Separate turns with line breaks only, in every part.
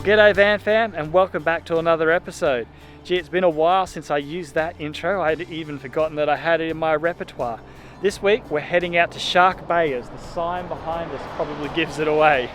G'day VanFam and welcome back to another episode. Gee, it's been a while since I used that intro. I had even forgotten that I had it in my repertoire. This week we're heading out to Shark Bay, as the sign behind us probably gives it away.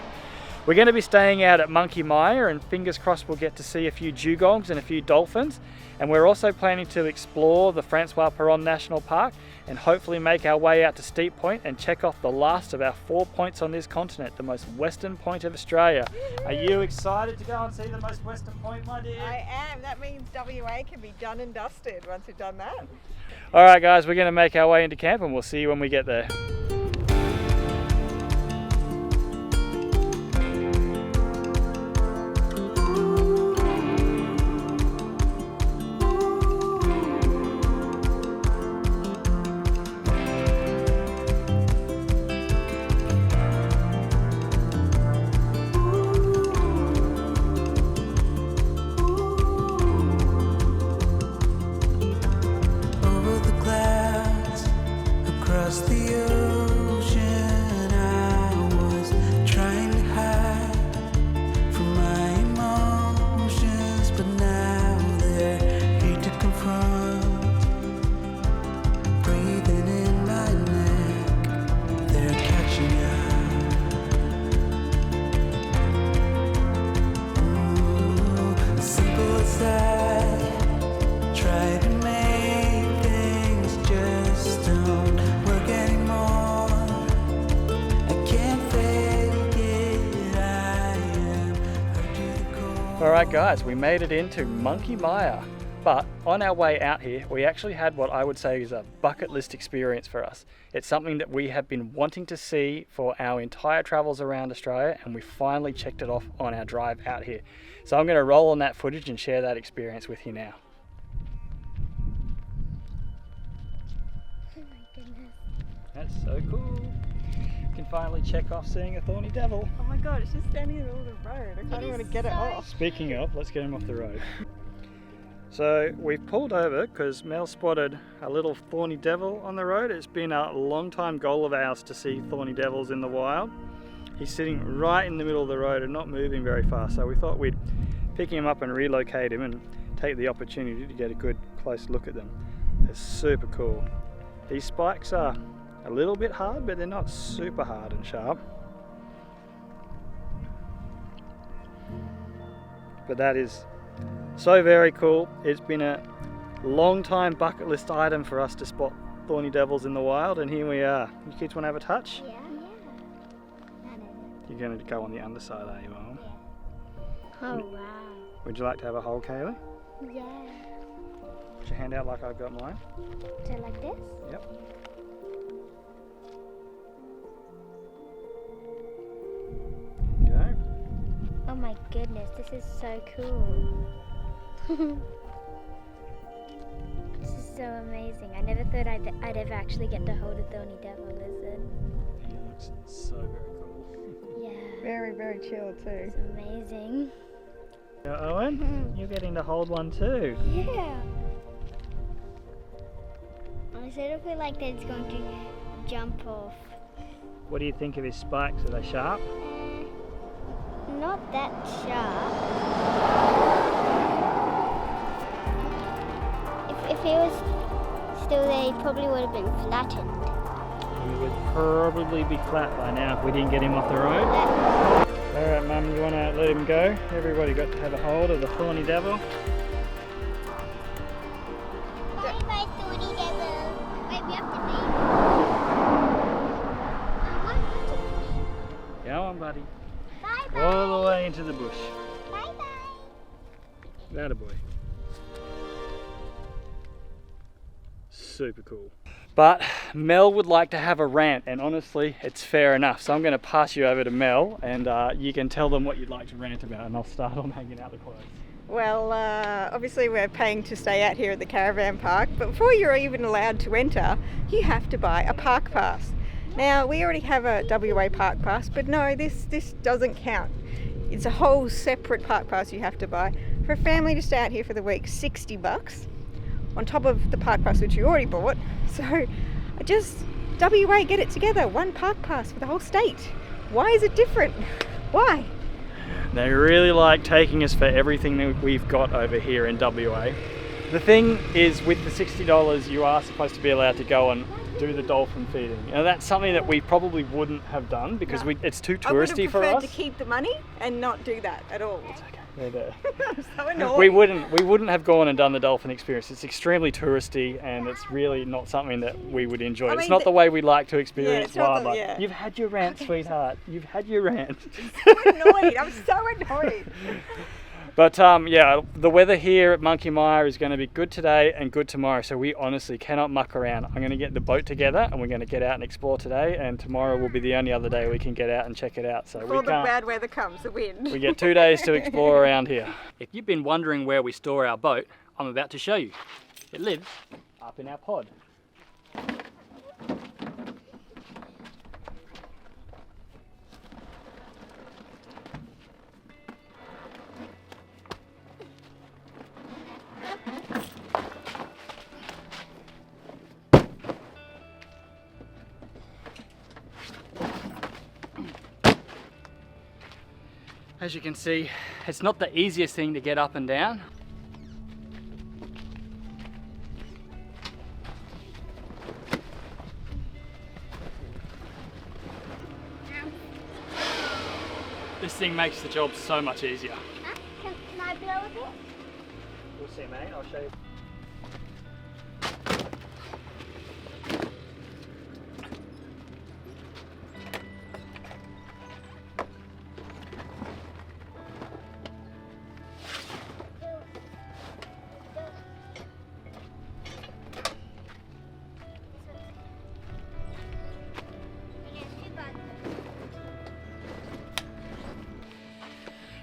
We're going to be staying out at Monkey Mia, and fingers crossed we'll get to see a few dugongs and a few dolphins. And we're also planning to explore the Francois Peron National Park and hopefully make our way out to Steep Point and check off the last of our 4 points on this continent, the most western point of Australia. Are you excited to go and see the most western point, my dear?
I am. That means WA can be done and dusted once we've done that.
All right guys, we're going to make our way into camp and we'll see you when we get there. Alright guys, we made it into Monkey Mia, but on our way out here we actually had what I would say is a bucket list experience for us. It's something that we have been wanting to see for our entire travels around Australia, and we finally checked it off on our drive out here. So I'm going to roll on that footage and share that experience with you now.
Oh my goodness.
That's so cool. You can finally check off seeing a thorny devil.
Oh my god, it's just standing in the middle of the road. I can't even want to get it off.
Speaking of, let's get him off the road. So we've pulled over because Mel spotted a little thorny devil on the road. It's been a long time goal of ours to see thorny devils in the wild. He's sitting right in the middle of the road and not moving very fast, so we thought we'd pick him up and relocate him and take the opportunity to get a good close look at them. They're super cool. These spikes are a little bit hard, but they're not super hard and sharp. But that is so very cool. It's been a long time bucket list item for us to spot thorny devils in the wild, and here we are. You kids want to have a touch?
Yeah.
You're going to go on the underside, are you, Mum?
Oh wow.
Would you like to have a hold, Kaylee?
Yeah.
Put your hand out like I've got mine.
So like this?
Yep. There you go.
Oh my goodness, this is so cool. This is so amazing. I never thought I'd ever actually get to hold a thorny devil lizard.
He looks so very cool.
Yeah.
Very, very chill too.
It's amazing.
Owen, you're getting to hold one too.
Yeah. I sort of feel like that it's going to jump off.
What do you think of his spikes? Are they sharp?
Not that sharp. If he was still there, he probably would have been flattened.
He would probably be flat by now if we didn't get him off the road. Alright Mum, you want to let him go? Everybody got to have a hold of the thorny devil.
Bye bye, thorny devil. Wait, we have to leave.
Go on, buddy.
Bye bye.
All the way into the bush.
Bye bye.
That a boy. Super cool. But Mel would like to have a rant, and honestly, it's fair enough. So I'm going to pass you over to Mel, and you can tell them what you'd like to rant about, and I'll start on hanging out the clothes.
Well, obviously we're paying to stay out here at the caravan park, but before you're even allowed to enter, you have to buy a park pass. Now, we already have a WA park pass, but no, this doesn't count. It's a whole separate park pass you have to buy. For a family to stay out here for the week, $60, on top of the park pass which you already bought. So, WA, get it together, one park pass for the whole state. Why is it different? Why?
They really like taking us for everything that we've got over here in WA. The thing is, with the $60, you are supposed to be allowed to go and do the dolphin feeding. Now that's something that we probably wouldn't have done because it's too touristy for us.
I would have preferred to keep the money and not do that at all.
It's okay. They're there.
I'm so annoyed.
We wouldn't have gone and done the dolphin experience. It's extremely touristy and it's really not something that we would enjoy. It's not the way we like to experience wildlife. You've had your rant, sweetheart. You've had your rant.
I'm so annoyed. I'm so annoyed.
But yeah, the weather here at Monkey Mire is going to be good today and good tomorrow, so we honestly cannot muck around. I'm going to get the boat together and we're going to get out and explore today, and tomorrow will be the only other day we can get out and check it out. So
before the bad weather comes, the wind.
We get 2 days to explore around here. If you've been wondering where we store our boat, I'm about to show you. It lives up in our pod. As you can see, it's not the easiest thing to get up and down. This thing makes the job so much easier.
Can I blow with it?
We'll see, mate. I'll show you.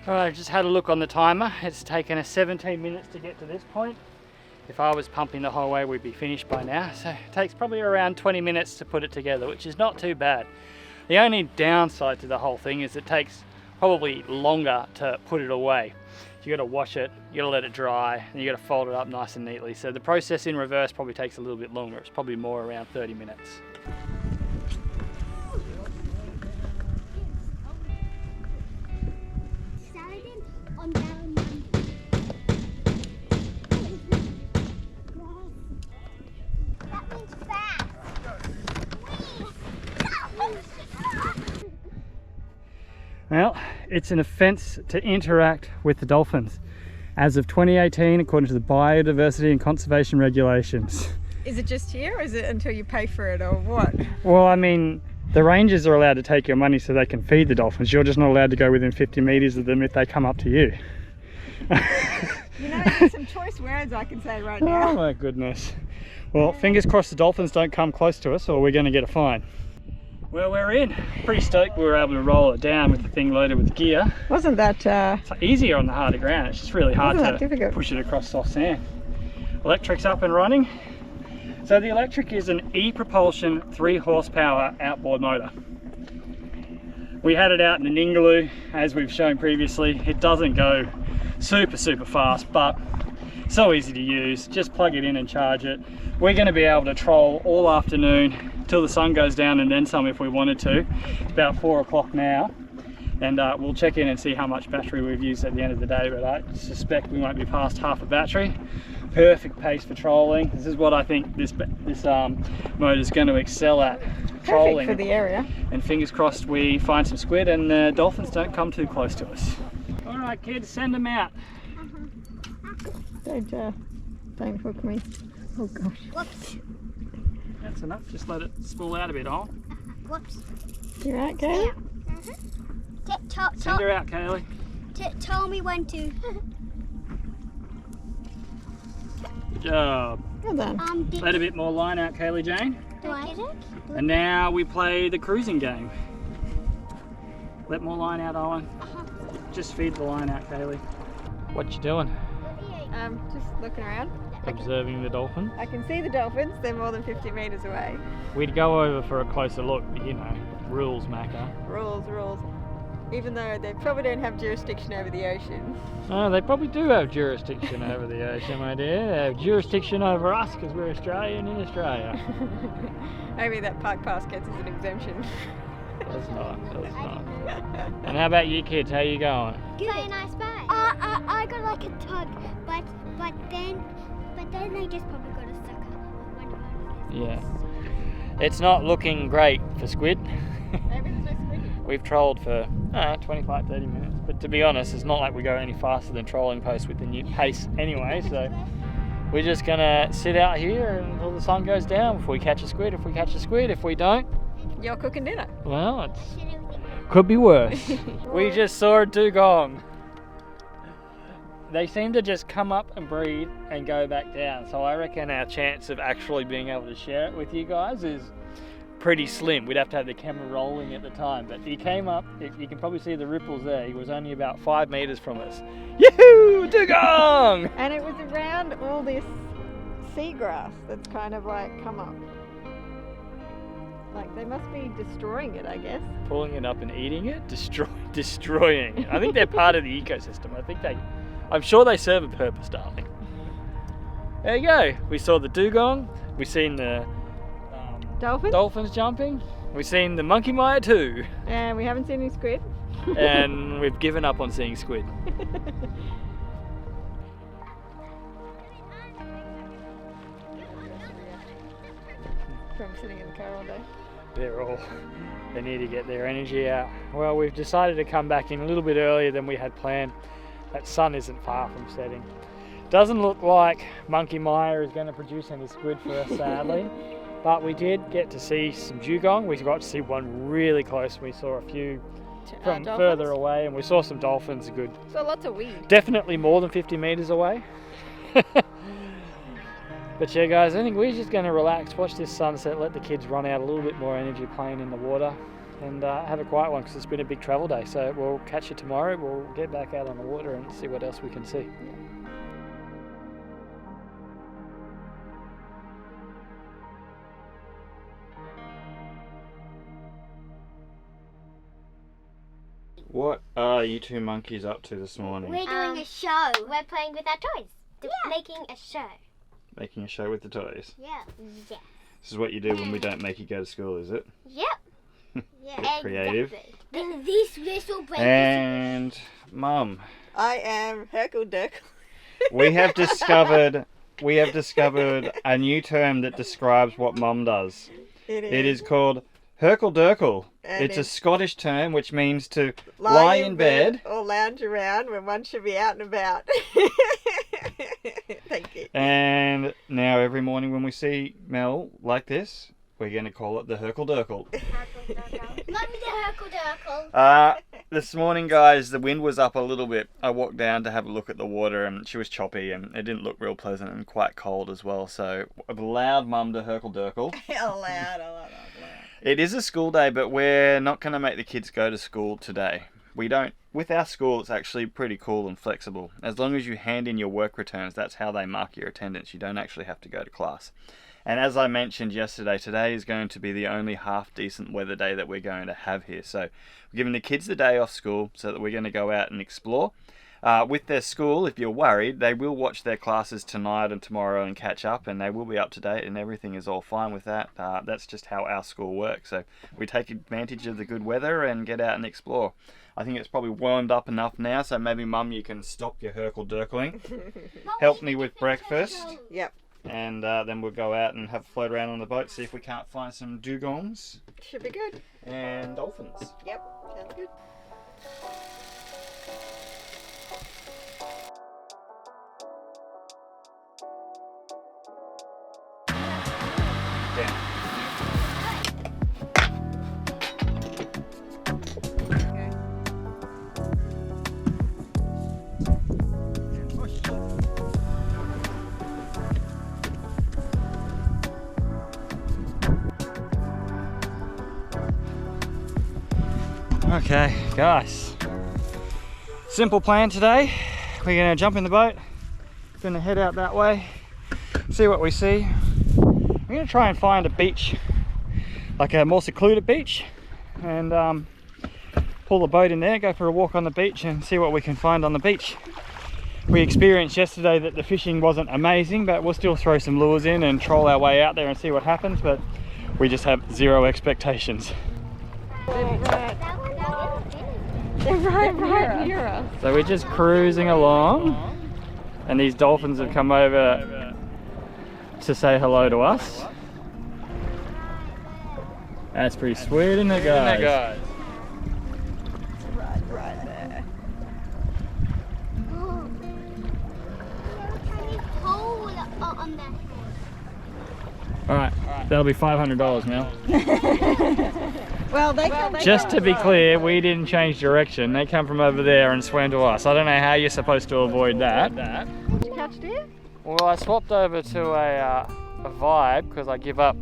Alright, I just had a look on the timer. It's taken us 17 minutes to get to this point. If I was pumping the whole way, we'd be finished by now. So it takes probably around 20 minutes to put it together, which is not too bad. The only downside to the whole thing is it takes probably longer to put it away. You got to wash it, you got to let it dry, and you got to fold it up nice and neatly. So the process in reverse probably takes a little bit longer. It's probably more around 30 minutes. Well, it's an offence to interact with the dolphins as of 2018 according to the Biodiversity and Conservation Regulations.
Is it just here or is it until you pay for it or what?
Well, I mean, the rangers are allowed to take your money so they can feed the dolphins. You're just not allowed to go within 50 metres of them if they come up to you.
You know, there's some choice words I can say right now.
Oh my goodness. Well, fingers crossed the dolphins don't come close to us or we're going to get a fine. Well, we're in. Pretty stoked we were able to roll it down with the thing loaded with gear.
Wasn't that...
It's easier on the harder ground. It's just really hard to push it across soft sand. Electric's up and running. So the electric is an e-propulsion 3 horsepower outboard motor. We had it out in an Ingaloo, as we've shown previously. It doesn't go super fast, but so easy to use. Just plug it in and charge it. We're going to be able to troll all afternoon till the sun goes down and then some if we wanted to. It's about 4 o'clock now, and we'll check in and see how much battery we've used at the end of the day, but I suspect we won't be past half a battery. Perfect pace for trolling. This is what I think this motor is going to excel at. Trolling.
Perfect for the area.
And fingers crossed we find some squid and dolphins don't come too close to us. All right, kids, send them out.
Don't hook me. Oh gosh.
Whoops.
That's enough. Just let it spool out a bit, huh?
Whoops.
You right, Kaylee?
Send her out, Kaylee.
Tell me when to.
Good job.
Well done.
Let a bit more line out, Kaylee Jane.
Do I get it?
And now we play the cruising game. Let more line out, Owen. Just feed the line out, Kaylee. What you doing?
Just looking around.
Observing the dolphins.
I can see the dolphins. They're more than 50 metres away.
We'd go over for a closer look, but you know, rules, Macca.
Rules. Even though they probably don't have jurisdiction over the ocean.
Oh, they probably do have jurisdiction over the ocean, my dear. They have jurisdiction over us because we're Australian in Australia.
Maybe that park pass gets us an exemption.
That's nice, that's nice. And how about you kids, how you going?
Good. Play a nice bite. I got like a tug, but then I just probably got a sucker.
Yeah. It's not looking great for squid.
Everything's so squiddy.
We've trolled for 25, 30 minutes. But to be honest, it's not like we go any faster than trolling posts with the new pace anyway. So we're just going to sit out here until the sun goes down before we catch a squid. If we catch a squid, if we don't,
You're cooking dinner.
well, it could be worse. We just saw a dugong. They seem to just come up and breed and go back down. So I reckon our chance of actually being able to share it with you guys is pretty slim. We'd have to have the camera rolling at the time. But he came up, you can probably see the ripples there. He was only about 5 meters from us. Yahoo! Dugong!
And it was around all this seagrass that's kind of like come up. Like they must be destroying it, I guess.
Pulling it up and eating it? Destroying it. I think they're part of the ecosystem. I'm sure they serve a purpose, darling. There you go. We saw the dugong. We've seen the dolphins jumping. We've seen the monkey mire too.
And we haven't seen any squid.
And we've given up on seeing squid.
From sitting in the car all day.
They need to get their energy out. Well, we've decided to come back in a little bit earlier than we had planned. That sun isn't far from setting. Doesn't look like monkey mire is going to produce any squid for us, sadly. But we did get to see some dugong. We got to see one really close. We saw a few from further away, and we saw some dolphins. Good.
So lots of weed.
Definitely more than 50 meters away. But yeah, guys, I think we're just going to relax, watch this sunset, let the kids run out a little bit more energy playing in the water, and have a quiet one because it's been a big travel day. So we'll catch you tomorrow. We'll get back out on the water and see what else we can see. What are you two monkeys up to this morning?
We're doing a show. We're playing with our toys. Making a show.
Making a show with the toys?
Yeah. Yeah.
This is what you do when we don't make you go to school, is it?
Yep. Yeah.
Creative.
Exactly. This will break.
And Mum,
I am Herkle-Durkle.
we have discovered a new term that describes what Mum does. It is called Herkle-Durkle. It's a Scottish term which means to lie in bed
or lounge around when one should be out and about. Thank you.
And now every morning when we see Mel like this, we're going to call it the Herkle-Durkle.
Mummy, the Herkle-Durkle.
This morning, guys, the wind was up a little bit. I walked down to have a look at the water and she was choppy and it didn't look real pleasant and quite cold as well. So I've allowed Mum to Herkle-Durkle.
Allowed.
It is a school day, but we're not going to make the kids go to school today. We don't. With our school, it's actually pretty cool and flexible. As long as you hand in your work returns, that's how they mark your attendance. You don't actually have to go to class. And as I mentioned yesterday, today is going to be the only half decent weather day that we're going to have here. So we're giving the kids the day off school so that we're going to go out and explore. With their school, if you're worried, they will watch their classes tonight and tomorrow and catch up, and they will be up to date and everything is all fine with that. That's just how our school works. So we take advantage of the good weather and get out and explore. I think it's probably warmed up enough now, so maybe Mum, you can stop your Herkle-Durkling. Help me with breakfast.
Yep.
And then we'll go out and have a float around on the boat, see if we can't find some dugongs.
Should be good.
And dolphins.
Yep, sounds good.
Down. Okay, guys, simple plan today. We're gonna jump in the boat, gonna head out that way, see what we see. We're gonna try and find a beach, like a more secluded beach, and pull the boat in there, go for a walk on the beach and see what we can find on the beach. We experienced yesterday that the fishing wasn't amazing, but we'll still throw some lures in and troll our way out there and see what happens, but we just have zero expectations.
They're right near us.
So we're just cruising along, and these dolphins have come over to say hello to us. That's pretty sweet, isn't it, guys?
Right there.
Oh. Tiny hole on that.
Alright, that'll be $500 now.
Well, they
Just to be clear, we didn't change direction. They come from over there and swam to us. I don't know how you're supposed to avoid that.
Did you catch deer?
Well, I swapped over to a vibe because I give up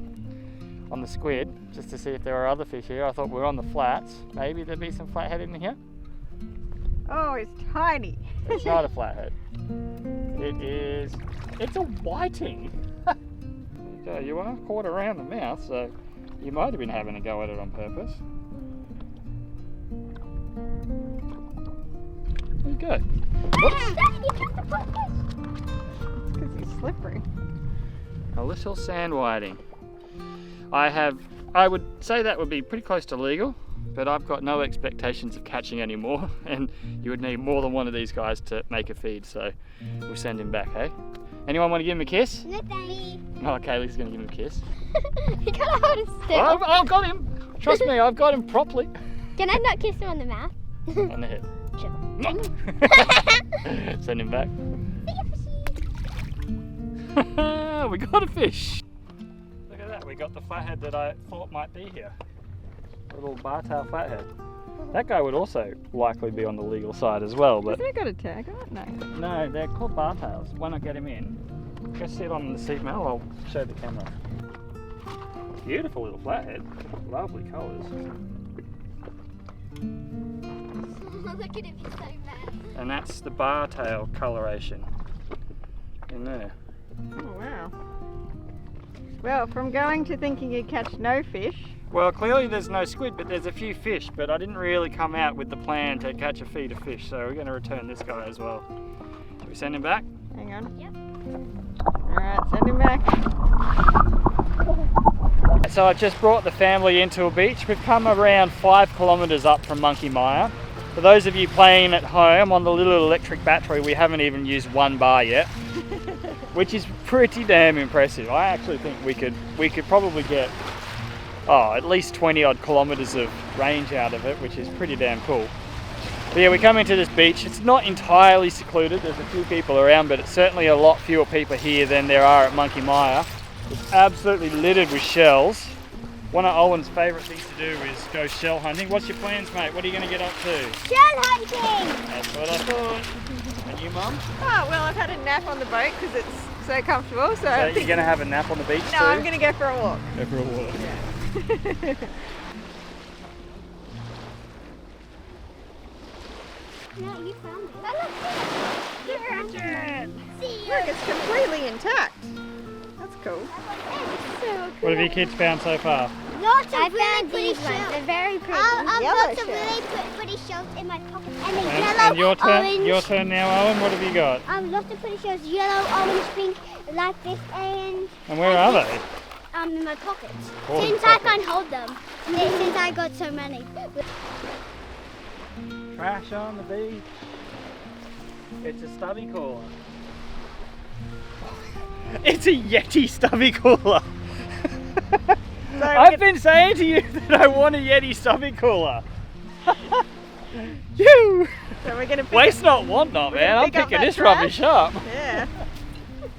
on the squid just to see if there are other fish here. I thought we were on the flats. Maybe there'd be some flathead in here.
Oh, it's tiny.
It's not a flathead. It's a whiting. So you are caught around the mouth, so you might have been having a go at it on purpose. There you go.
It's because he's slippery.
A little sand whiting. I would say that would be pretty close to legal, but I've got no expectations of catching any more, and you would need more than one of these guys to make a feed, so we'll send him back, hey? Anyone want to give him a kiss?
No, thanks.
Oh, Kaylee's going to give him a kiss.
You gotta hold him still.
I've got him! Trust me, I've got him properly.
Can I not kiss him on the mouth?
On the head.
Sure.
Send him back. We got a fish. Look at that, we got the flathead that I thought might be here. A little bar-tail flathead. That guy would also likely be on the legal side as well, but...
Hasn't it got a tag on it? No.
No, they're called bar-tails. Why not get him in? Go sit on the seat, Mel. I'll show the camera. Beautiful little flathead. Lovely colours.
Look at him, he's so mad.
And that's the bar-tail coloration in there.
Oh, wow. Well, from going to thinking you'd catch no fish.
Well, clearly there's no squid, but there's a few fish, but I didn't really come out with the plan to catch a feed of fish, so we're going to return this guy as well. Should we send him back?
Hang on.
Yep.
Alright, send him back.
So I just brought the family into a beach. We've come around 5 kilometres up from Monkey Mire. For those of you playing at home on the little electric battery, we haven't even used 1 bar yet, which is pretty damn impressive. I actually think we could probably get at least 20 odd kilometres of range out of it, which is pretty damn cool. But yeah, we come into this beach. It's not entirely secluded. There's a few people around, but it's certainly a lot fewer people here than there are at Monkey Mire. It's absolutely littered with shells. One of Owen's favourite things to do is go shell hunting. What's your plans, mate? What are you going to get up to?
Shell hunting!
That's what I thought. And you, Mum?
Oh, well, I've had a nap on the boat because it's so comfortable. So
So you're going to have a nap on the beach too?
No, I'm going to go for a walk.
Go for a walk.
Yeah.
No, you found it. See you.
Look, it's completely intact. That's cool.
What have you kids found so far?
Lots of really pretty shells. They're very pretty.
Yellow
Lots of
shells.
really pretty shells in my pocket. And
And
yellow,
your turn.
orange.
Your turn now, Owen. What have you got?
Lots of pretty shells. Yellow, orange, pink, like this, and
And where are they?
in my pockets.
Oh,
Since I can't hold them. Since I got so many.
Trash on the beach. It's a stubby cooler. It's a Yeti stubby cooler.
So
I've been saying to you that I want a Yeti stubby cooler. You!
So we're going to
Waste not, want not,
We're
man.
gonna
I'm
pick up
picking
that
this
trash?
rubbish up.
Yeah.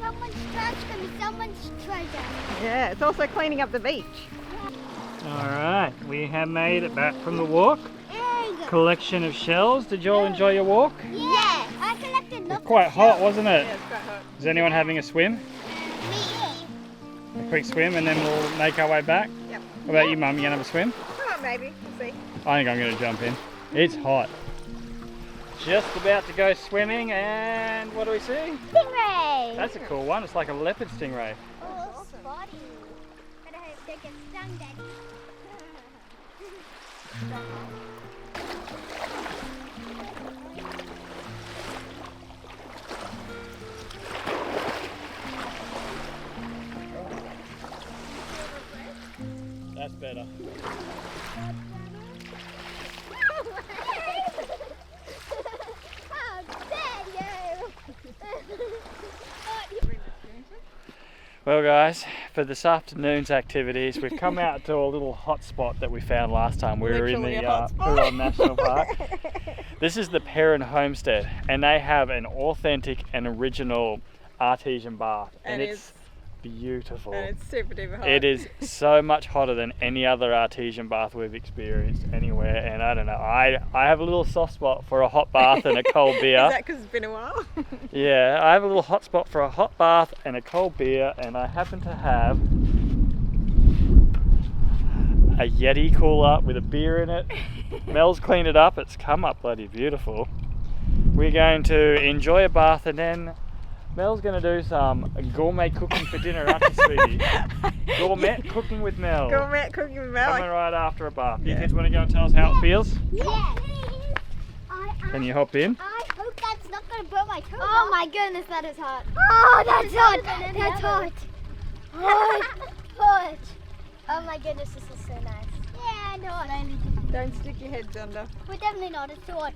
Someone's trash can be someone's treasure.
Yeah, it's also cleaning up the beach.
Alright, we have made it back from the walk.
Egg.
Collection of shells. Did you all enjoy your walk?
Yes. I collected
It's
lots
quite
of
hot,
shells.
wasn't it?
Yeah, it's quite hot.
Is anyone having a swim?
Me.
A quick swim and then we'll make our way back?
Yep.
What about you, Mum? You gonna have a swim?
Oh, maybe. We'll see.
I think I'm gonna jump in. It's hot. Just about to go swimming and what do we see?
Stingray.
That's a cool one. It's like a leopard stingray.
Oh, spotty. But I hope they get stung, Daddy.
That's better. Well guys, for this afternoon's activities, we've come out to a little hot spot that we found last time. We were in the Huron National Park. This is the Perrin Homestead, and they have an authentic and original artesian bath. And it's beautiful.
And it's super duper hot.
It is so much hotter than any other artesian bath we've experienced anywhere, and I don't know, I have a little soft spot for a hot bath and a cold beer.
Is that because it's been a while?
Yeah, I have a little hot spot for a hot bath and a cold beer, and I happen to have a Yeti cooler with a beer in it. Mel's cleaned it up, it's come up bloody beautiful. We're going to enjoy a bath, and then Mel's going to do some gourmet cooking for dinner, aren't you, sweetie? Gourmet cooking with Mel.
Gourmet cooking with Mel.
Coming right after a bath. You kids want to go and tell us how it feels?
Yes.
Can you hop in?
I hope that's not going to burn my toe. Oh my goodness, that is hot. Oh, that's hot. That's hot. Hot. Oh my goodness, this is so nice. Yeah, I know.
Don't stick your heads under.
We're definitely not. It's too hot.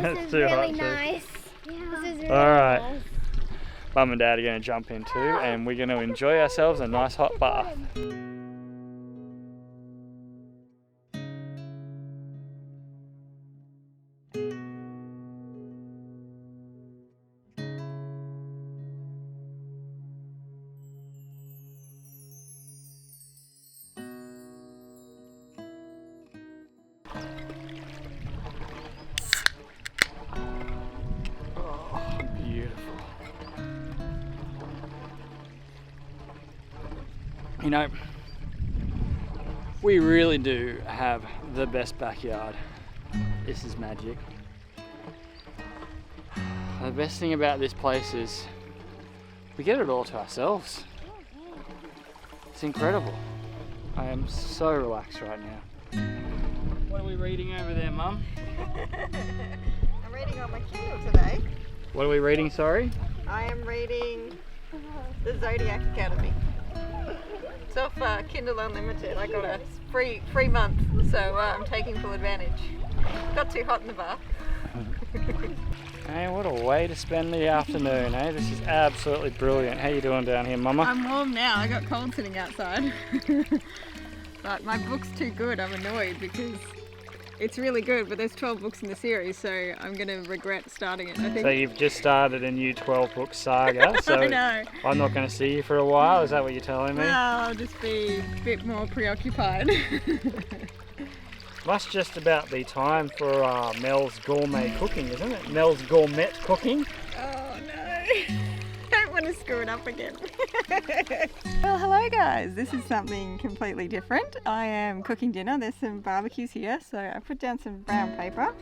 This is
Too hot,
really
too.
nice. Yeah. This is really
Alright.
nice.
Mum and Dad are going to jump in too, and we're going to enjoy ourselves a nice hot bath. You know, we really do have the best backyard. This is magic. The best thing about this place is we get it all to ourselves. It's incredible. I am so relaxed right now. What are we reading over there, Mum?
I'm reading on my Kindle today.
What are we reading, sorry?
I am reading The Zodiac Academy. It's off Kindle Unlimited. I got a free month, so I'm taking full advantage. Got too hot in the bath.
Hey, what a way to spend the afternoon, eh? This is absolutely brilliant. How you doing down here, Mama?
I'm warm now. I got cold sitting outside. But my book's too good. I'm annoyed because it's really good, but there's 12 books in the series, so I'm going to regret starting it, I think.
So you've just started a new 12-book saga, so
I know.
I'm not going to see you for a while, is that what you're telling me?
Well, I'll just be a bit more preoccupied.
Must just about be time for Mel's gourmet cooking, isn't it? Mel's gourmet cooking?
Oh no, don't want to screw it up again. Well, hello guys, this is something completely different. I am cooking dinner. There's some barbecues here, so I put down some brown paper.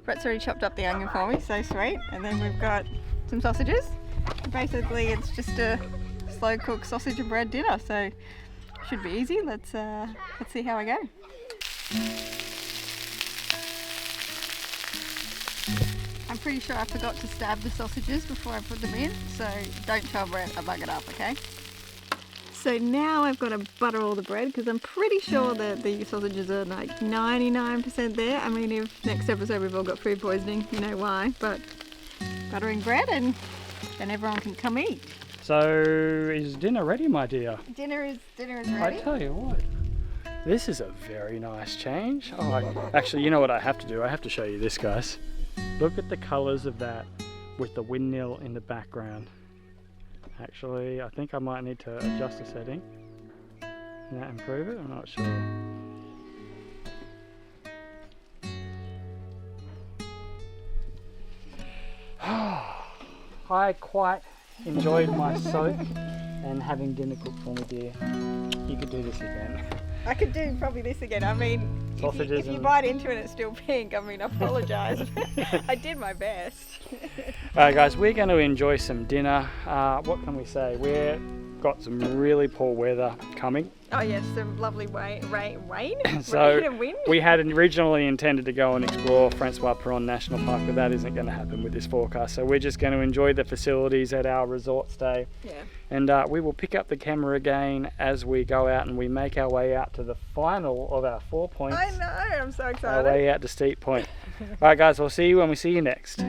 Brett's already chopped up the onion for me, so sweet. And then we've got some sausages. Basically it's just a slow cooked sausage and bread dinner, so should be easy. Let's see how I go. I'm pretty sure I forgot to stab the sausages before I put them in, so don't tell Brett I bug it up, okay? So now I've got to butter all the bread because I'm pretty sure that the sausages are like 99% there. I mean, if next episode we've all got food poisoning, you know why, but buttering bread and then everyone can come eat.
So is dinner ready, my dear?
Dinner is ready.
I tell you what, this is a very nice change. Oh, actually, you know what I have to do? I have to show you this, guys. Look at the colours of that with the windmill in the background. Actually, I think I might need to adjust the setting. Can that improve it? I'm not sure. I quite enjoyed my soak and having dinner cooked for me, dear. You could do this again.
I could do probably this again. I mean, if you bite into it and it's still pink, I mean, I apologise. I did my best.
Alright guys, we're going to enjoy some dinner. What can we say? We've got some really poor weather coming.
Oh yes, some lovely rain.
So
and wind.
we had originally intended to go and explore Francois Perron National Park, but that isn't going to happen with this forecast. So we're just going to enjoy the facilities at our resort stay.
Yeah.
And we will pick up the camera again as we go out and we make our way out to the final of our 4 points.
I know, I'm so excited.
Our way out to Steep Point. Alright guys, we'll see you when we see you next.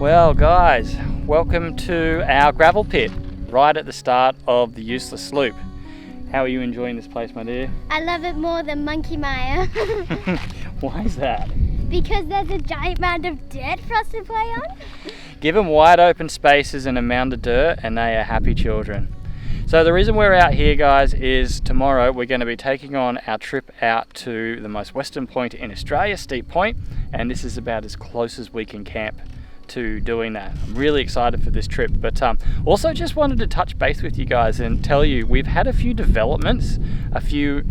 Well guys, welcome to our gravel pit, right at the start of the useless loop. How are you enjoying this place, my dear?
I love it more than Monkey Mire.
Why is that?
Because there's a giant mound of dirt for us to play on.
Give them wide open spaces and a mound of dirt and they are happy children. So the reason we're out here, guys, is tomorrow we're going to be taking on our trip out to the most western point in Australia, Steep Point, and this is about as close as we can camp to doing that. I'm really excited for this trip, but also just wanted to touch base with you guys and tell you we've had a few developments, a few,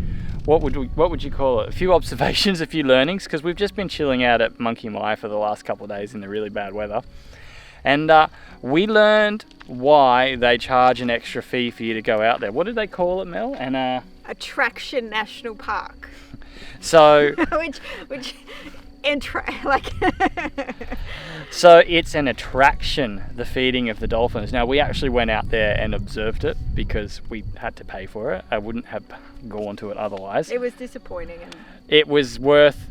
what would you call it, a few observations, a few learnings, because we've just been chilling out at Monkey Mire for the last couple of days in the really bad weather. And we learned why they charge an extra fee for you to go out there. What did they call it, Mel?
Attraction National Park.
So so it's an attraction, the feeding of the dolphins. Now we actually went out there and observed it because we had to pay for it. I wouldn't have gone to it otherwise.
It was disappointing.
It was worth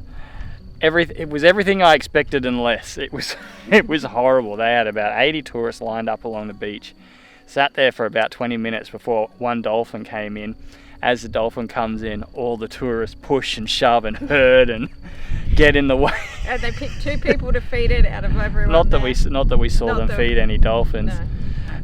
it was everything I expected and less. It was horrible. They had about 80 tourists lined up along the beach, sat there for about 20 minutes before one dolphin came in. As the dolphin comes in, all the tourists push and shove and herd and get in the way.
And they picked 2 people to feed it out of everyone.
Not that we saw them feed any dolphins.
No.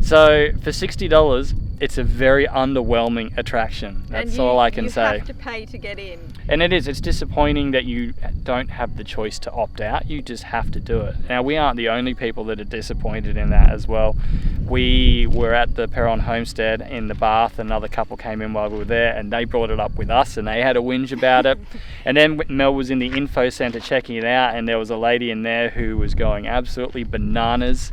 So for $60, it's a very underwhelming attraction. That's all I can say.
You have to pay to get in.
And it's disappointing that you don't have the choice to opt out. You just have to do it. Now, we aren't the only people that are disappointed in that as well. We were at the Perron Homestead in the Bath. Another couple came in while we were there and they brought it up with us and they had a whinge about it. And then Mel was in the info centre checking it out and there was a lady in there who was going absolutely bananas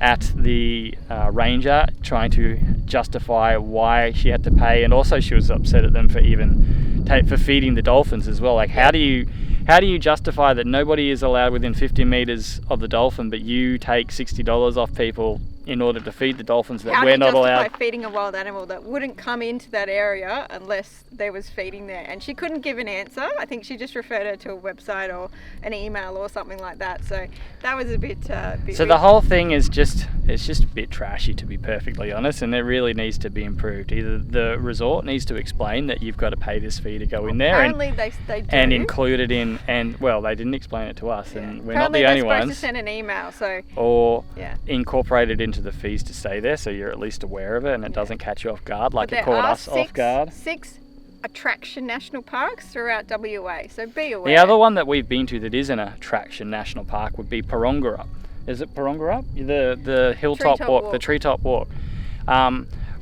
at the ranger, trying to justify why she had to pay, and also she was upset at them for for feeding the dolphins as well. Like, how do you justify that nobody is allowed within 50 meters of the dolphin, but you take $60 off people in order to feed the dolphins that we're not allowed?
How do you justify feeding a wild animal that wouldn't come into that area unless there was feeding there? And she couldn't give an answer. I think she just referred her to a website or an email or something like that. So that was a bit
so
weird.
The whole thing is just a bit trashy, to be perfectly honest, and it really needs to be improved. Either the resort needs to explain that you've got to pay this fee to go in there,
apparently they do,
and include it in. And well, they didn't explain it to us, and we're
apparently
not the only
they're supposed
ones.
to send an email,
or incorporate it into the fees to stay there, so you're at least aware of it, and it doesn't catch you off guard like it caught us off guard.
6 attraction national parks throughout WA, so be aware.
The other one that we've been to that is an attraction national park would be Parongarup. Is it Parongarup? The hilltop walk, the treetop walk.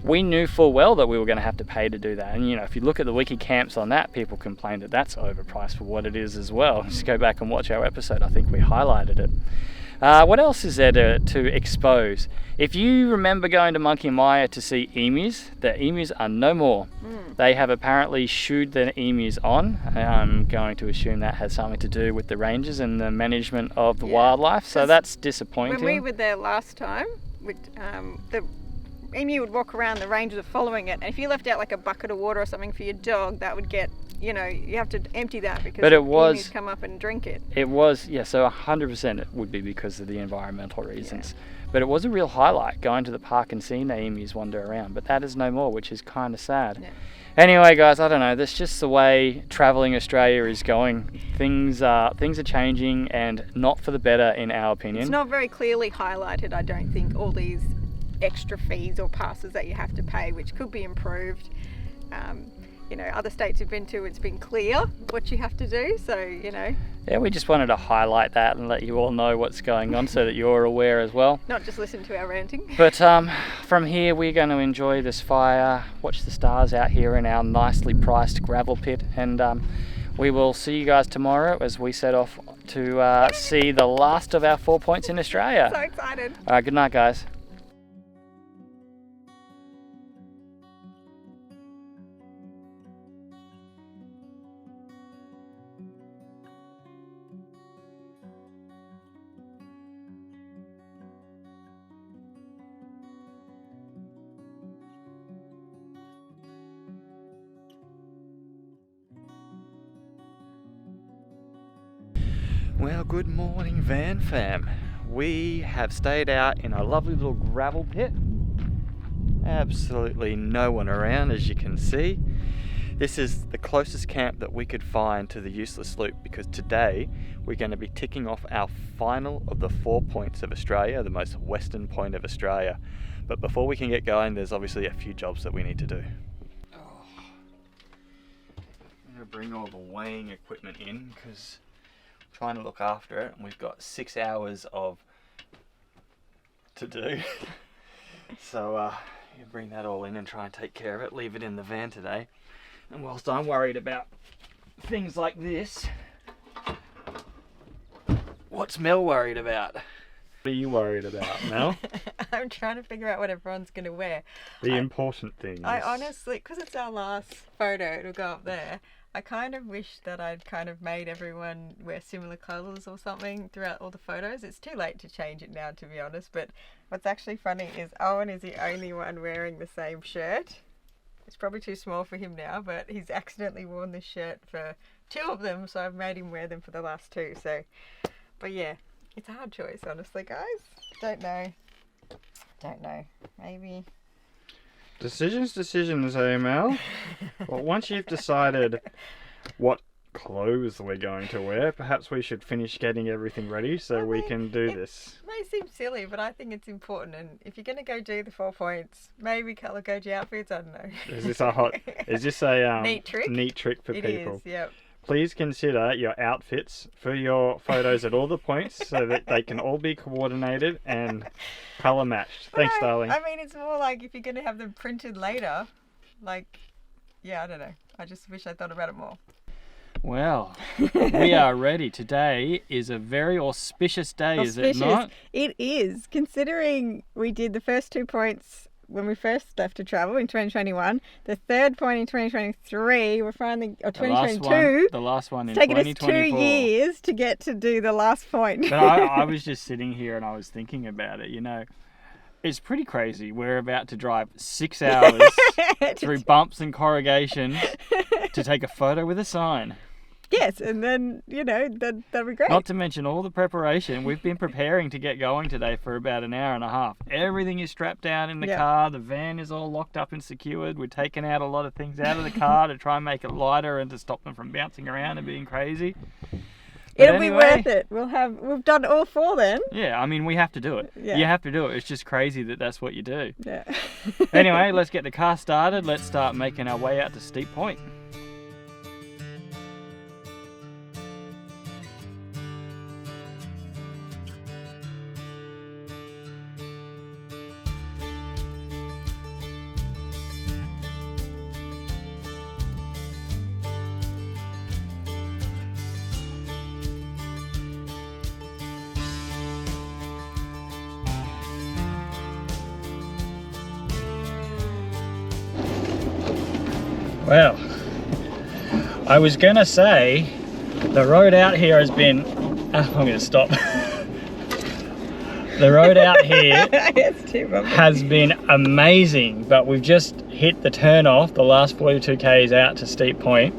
We knew full well that we were going to have to pay to do that, and if you look at the wiki camps on that, people complain that that's overpriced for what it is as well. Just go back and watch our episode. I think we highlighted it. What else is there to expose? If you remember going to Monkey Mire to see emus, the emus are no more. They have apparently shooed the emus on. I'm going to assume that has something to do with the rangers and the management of the wildlife, so that's disappointing.
When we were there last time, the emu would walk around, the rangers are following it, and if you left out like a bucket of water or something for your dog, that would get, you have to empty that because emus come up and drink it.
It was, so 100% it would be because of the environmental reasons. But it was a real highlight going to the park and seeing the emus wander around, but that is no more, which is kind of sad. Yeah. Anyway, guys, I don't know, that's just the way travelling Australia is going. Things are changing, and not for the better in our opinion.
It's not very clearly highlighted, I don't think, all these extra fees or passes that you have to pay, which could be improved. Other states you've been to, it's been clear what you have to do, so
Yeah, we just wanted to highlight that and let you all know what's going on so that you're aware as well.
Not just listen to our ranting.
But from here we're going to enjoy this fire, watch the stars out here in our nicely priced gravel pit, and we will see you guys tomorrow as we set off to see the last of our 4 points in Australia.
So excited.
All right, good night, guys. Well, good morning, VanFam. we have stayed out in a lovely little gravel pit. Absolutely no one around, as you can see. This is the closest camp that we could find to the useless loop, because today we're going to be ticking off our final of the 4 points of Australia, the most western point of Australia. But before we can get going, there's obviously a few jobs that we need to do. I'm going to bring all the weighing equipment in because I'm trying to look after it, and we've got 6 hours to do. So you bring that all in and try and take care of it, leave it in the van today. And whilst I'm worried about things like this, what's Mel worried about? What are you worried about, Mel?
I'm trying to figure out what everyone's going to wear.
The important things.
I honestly, because it's our last photo, it'll go up there. I kind of wish that I'd kind of made everyone wear similar colours or something throughout all the photos. It's too late to change it now, to be honest. But what's actually funny is Owen is the only one wearing the same shirt. It's probably too small for him now, but he's accidentally worn this shirt for 2 of them, so I've made him wear them for the last 2. So, but yeah, it's a hard choice, honestly, guys. Don't know. Maybe.
Decisions, eh, Mel? Well, once you've decided what clothes we're going to wear, perhaps we should finish getting everything ready so we can do this.
It may seem silly, but I think it's important. And if you're going to go do the 4 points, maybe colour code your outfits. I don't know.
Is this a
neat trick?
Neat trick for people?
It is, yep.
Please consider your outfits for your photos at all the points so that they can all be coordinated and colour matched. Thanks, darling.
I mean, it's more like if you're going to have them printed later, like, yeah, I don't know. I just wish I thought about it more.
Well, we are ready. Today is a very auspicious day, is it not?
It is, considering we did the first 2 points when we first left to travel in 2021, the 3rd point in 2023, we're finally, or 2022.
The last one in
2024.
It's taken
us 2 years to get to do the last point.
But I was just sitting here and I was thinking about it, you know. It's pretty crazy. We're about to drive 6 hours through bumps and corrugations to take a photo with a sign.
Yes, and then, you know, that'll be great.
Not to mention all the preparation. We've been preparing to get going today for about an hour and a half. Everything is strapped down in the car. The van is all locked up and secured. We're taking out a lot of things out of the car to try and make it lighter and to stop them from bouncing around and being crazy.
It'll be worth it. We've done all 4 then.
Yeah, I mean, we have to do it. Yeah. You have to do it. It's just crazy that that's what you do.
Yeah.
Anyway, let's get the car started. Let's start making our way out to Steep Point. Well, I was going to say the road out here has been... I'm going to stop. The road out here has been amazing, but we've just hit the turn off, the last 42 k's out to Steep Point,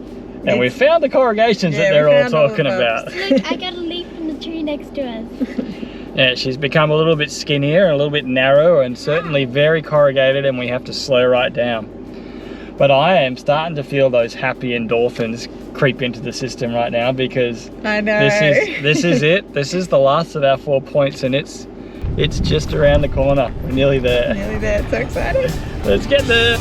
and we found the corrugations that they're all talking about.
Look, I got a leaf from the tree next to us.
Yeah, she's become a little bit skinnier, a little bit narrow, and certainly very corrugated, and we have to slow right down. But I am starting to feel those happy endorphins creep into the system right now, because
I know
this is it. This is the last of our 4 points, and it's just around the corner. We're nearly there.
Nearly there. So excited.
Let's get there.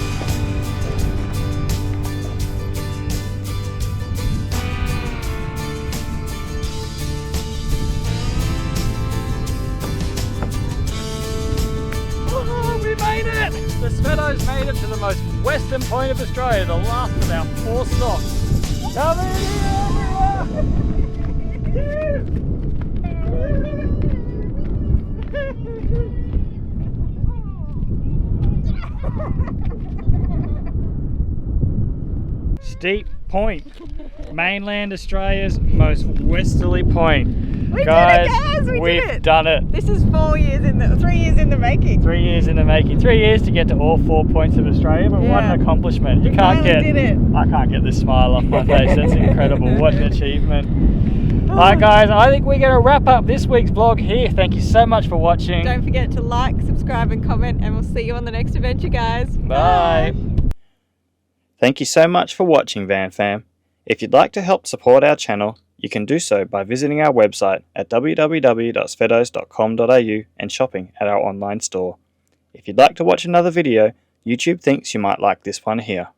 Oh, we made it! The Smeadows made it to the most western point of Australia, the last of our 4 stops. Come in here, Steep Point, mainland Australia's most westerly point.
We
guys,
did it,
we've done it.
This is 3 years in the making.
3 years in the making. 3 years to get to all 4 points of Australia, but what an accomplishment. I can't get this smile off my face. That's incredible. What an achievement. Alright guys, I think we're going to wrap up this week's vlog here. Thank you so much for watching.
Don't forget to like, subscribe and comment, and we'll see you on the next adventure, guys.
Bye. Thank you so much for watching, VanFam. If you'd like to help support our channel, you can do so by visiting our website at www.svedos.com.au and shopping at our online store. If you'd like to watch another video, YouTube thinks you might like this one here.